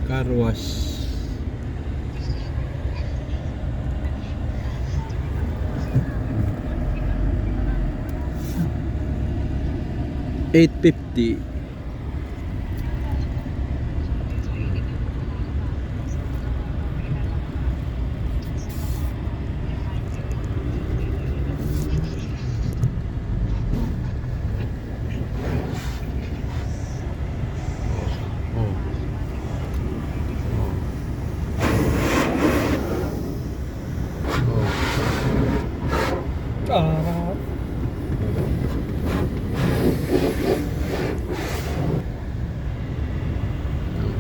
Car wash. $8.50.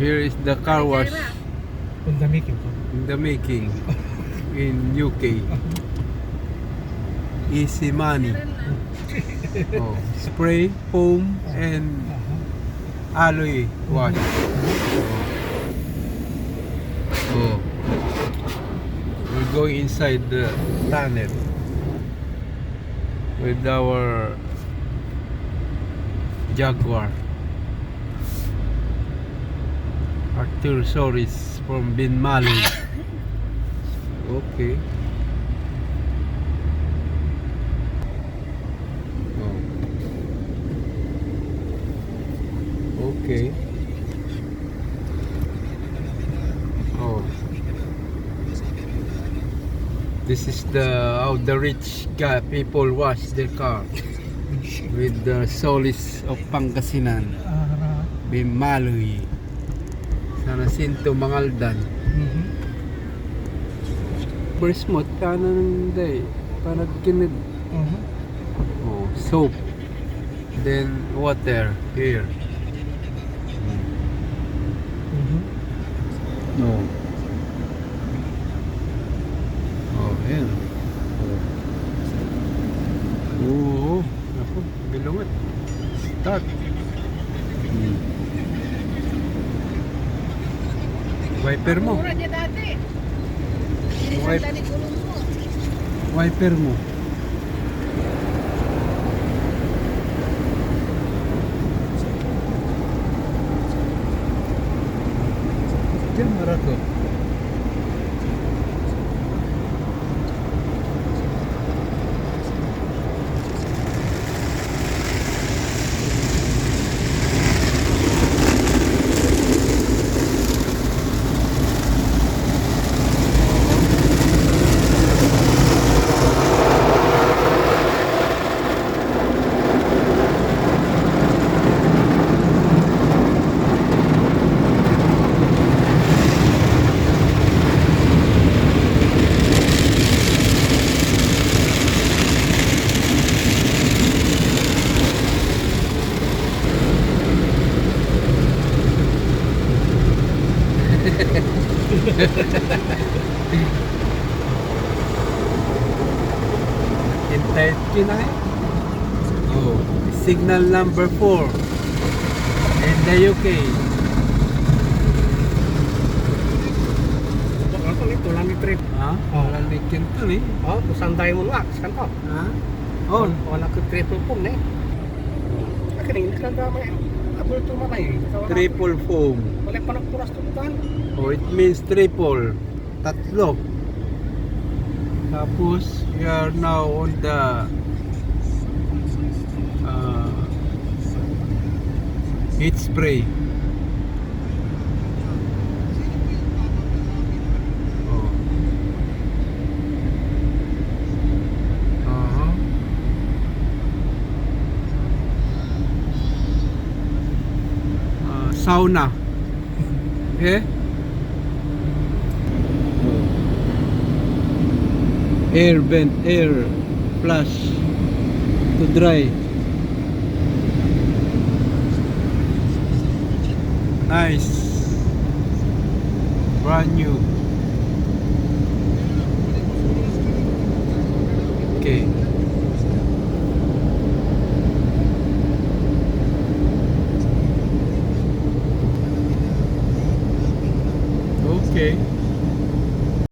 Here is the car wash In the making. in the making in UK. Easy money. Oh, spray, foam, and alloy wash. Oh. We're going inside the tunnel with our Jaguar. Arthur Soris from Bin Mali. Okay. Oh. Okay. Oh. This is how the rich guy people wash their car with the Solis of Pangasinan. Bin Mali. Sa Jacinto Mangaldan. Super smooth kanan day. Parang kinid. Oh, soap. Then water here. No. Oh, ayan. Oh, ako, bilungat. Start. Wiper mo. Mura niya dati. Wipe. Dali gulong mo. Wiper mo. Diyan marato. Hintay kinay. Oh, signal number 4 in the UK. Ako nito lang ni trip. Ha? Wala ni kinto ni. Oh, kusang tayo mo wax kan to. Ha? Oh, Wala ko triple pum ne. Kaning kan drama. Abol to malay. triple foam. Wala pa nagpuras to tan. Oh, it means triple. Tatlo. Tapos, we are now on the heat spray. Oh. Sauna. Okay? Air vent, air flush to dry. Nice, brand new. Okay.